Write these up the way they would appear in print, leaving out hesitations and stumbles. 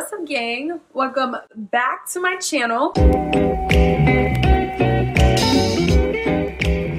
What's up, gang? Welcome back to my channel.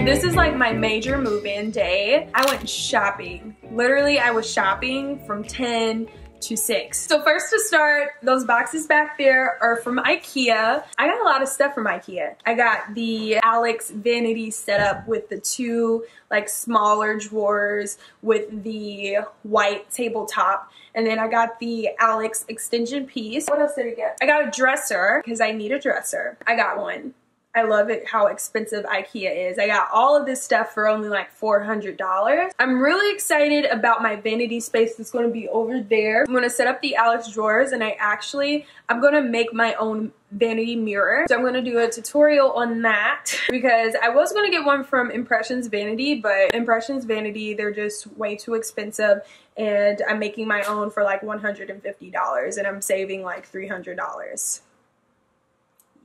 This is like my major move-in day. I went shopping. Literally, I was shopping from 10 to 6. So first to start, those boxes back there are from Ikea. I got a lot of stuff from Ikea. I got the Alex vanity setup with the two like smaller drawers with the white tabletop. And then I got the Alex extension piece. What else did I get? I got a dresser because I need a dresser. I got one. I love it how expensive Ikea is. I got all of this stuff for only like $400. I'm really excited about my vanity space that's going to be over there. I'm going to set up the Alex drawers, and I'm going to make my own vanity mirror. So I'm going to do a tutorial on that because I was going to get one from Impressions Vanity, but Impressions Vanity, they're just way too expensive, and I'm making my own for like $150 and I'm saving like $300.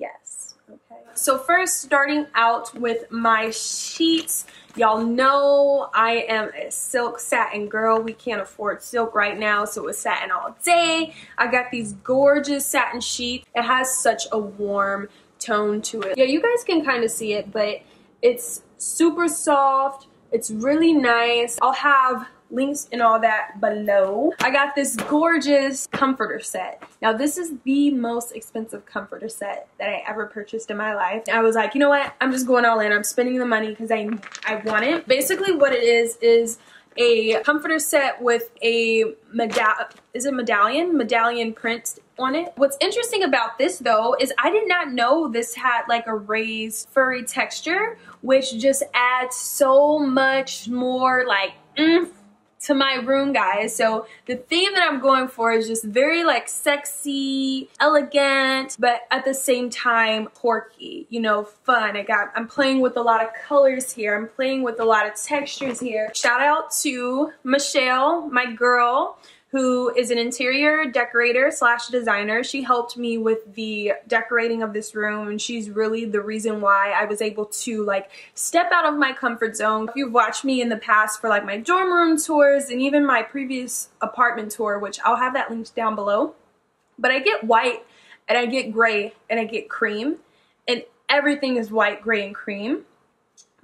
Yes. Okay. So first, starting out with my sheets. Y'all know I am a silk satin girl. We can't afford silk right now, so it's satin all day. I got these gorgeous satin sheets. It has such a warm tone to it. Yeah, you guys can kind of see it, but it's super soft. It's really nice. I'll have links and all that below. I got this gorgeous comforter set. Now this is the most expensive comforter set that I ever purchased in my life. I was like, you know what? I'm just going all in. I'm spending the money because I want it. Basically what it is a comforter set with a medallion print on it. What's interesting about this though is I did not know this had like a raised furry texture, which just adds so much more like to my room, guys. So the theme that I'm going for is just very like sexy, elegant, but at the same time quirky, you know, fun. I'm playing with a lot of colors here. I'm playing with a lot of textures here. Shout out to Michelle, my girl, who is an interior decorator / designer. She helped me with the decorating of this room, and she's really the reason why I was able to like step out of my comfort zone. If you've watched me in the past for like my dorm room tours and even my previous apartment tour, which I'll have that linked down below, but I get white and I get gray and I get cream, and everything is white, gray, and cream.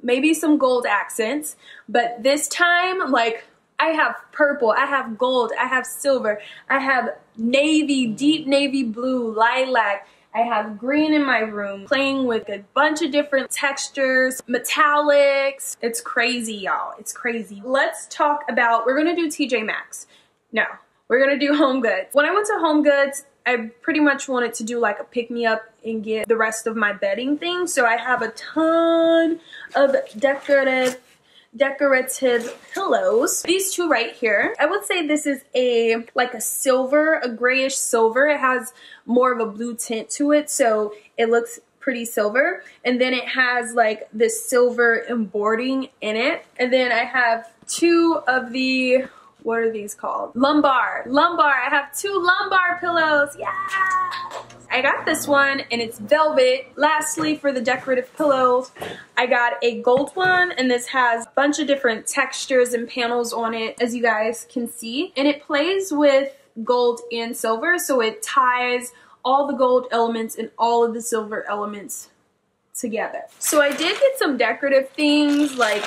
Maybe some gold accents, but this time like I have purple, I have gold, I have silver, I have navy, deep navy blue, lilac, I have green in my room, playing with a bunch of different textures, metallics. It's crazy, y'all. It's crazy. Let's talk about, we're gonna do TJ Maxx. No, we're gonna do Home Goods. When I went to Home Goods, I pretty much wanted to do like a pick-me-up and get the rest of my bedding things. So I have a ton of decorative pillows. These two right here, I would say this is like a silver, a grayish silver. It has more of a blue tint to it, so it looks pretty silver. And then it has like this silver embroidering in it. And then I have two of the, what are these called? Lumbar. I have two lumbar pillows. Yeah! I got this one and it's velvet. Lastly, for the decorative pillows, I got a gold one, and this has a bunch of different textures and panels on it, as you guys can see. And it plays with gold and silver, so it ties all the gold elements and all of the silver elements together. So I did get some decorative things, like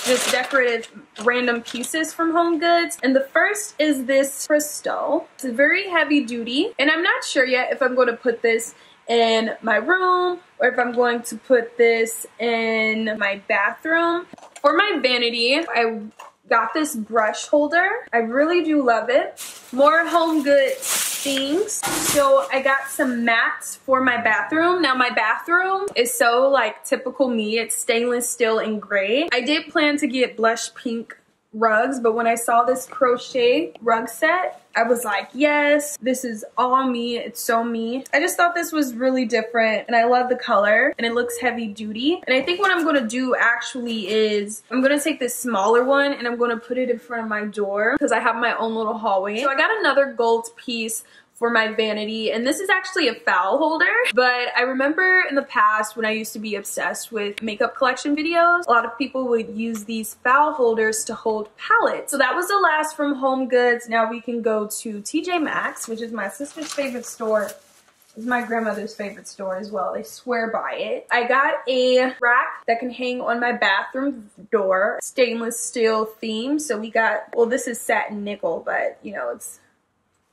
just decorative random pieces from Home Goods. And the first is this crystal. It's very heavy duty, and I'm not sure yet if I'm going to put this in my room or if I'm going to put this in my bathroom. For my vanity, I got this brush holder. I really do love it. More Home Goods things. So I got some mats for my bathroom. Now my bathroom is so like typical me. It's stainless steel and gray. I did plan to get blush pink rugs, but when I saw this crochet rug set, I was like, yes, this is all me. It's so me. I just thought this was really different, and I love the color, and it looks heavy duty. And I think what I'm going to do actually is I'm going to take this smaller one and I'm going to put it in front of my door because I have my own little hallway. So I got another gold piece for my vanity, and this is actually a file holder. But I remember in the past when I used to be obsessed with makeup collection videos, a lot of people would use these file holders to hold palettes. So that was the last from Home Goods. Now we can go to TJ Maxx, which is my sister's favorite store. It's my grandmother's favorite store as well. They swear by it. I got a rack that can hang on my bathroom door. Stainless steel theme. So we got, well, this is satin nickel, but you know,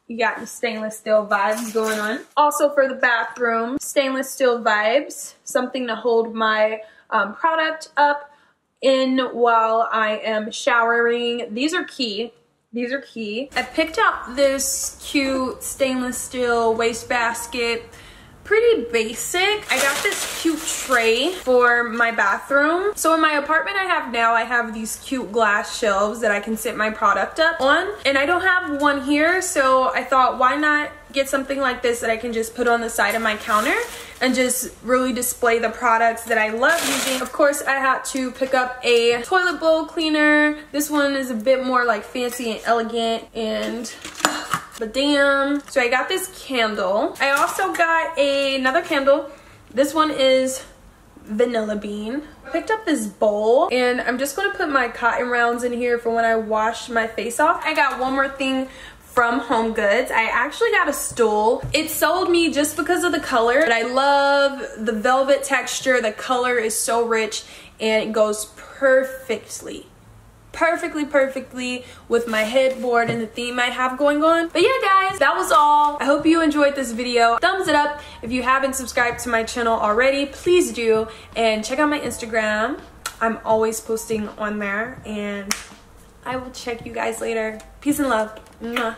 you got the stainless steel vibes going on. Also for the bathroom, stainless steel vibes. Something to hold my product up in while I am showering. These are key. These are key. I picked up this cute stainless steel wastebasket. Pretty basic. I got this cute tray for my bathroom. So in my apartment I have now, I have these cute glass shelves that I can sit my product up on. And I don't have one here, so I thought, why not get something like this that I can just put on the side of my counter and just really display the products that I love using. Of course, I had to pick up a toilet bowl cleaner. This one is a bit more like fancy and elegant, and but damn. So I got this candle. I also got another candle. This one is vanilla bean. Picked up this bowl, and I'm just gonna put my cotton rounds in here for when I wash my face off. I got one more thing from Home Goods. I actually got a stool. It sold me just because of the color, but I love the velvet texture. The color is so rich and it goes perfectly with my headboard and the theme I have going on. But yeah guys, that was all. I hope you enjoyed this video. Thumbs it up if you haven't subscribed to my channel already, please do, and check out my Instagram. I'm always posting on there, and I will check you guys later. Peace and love. Mwah.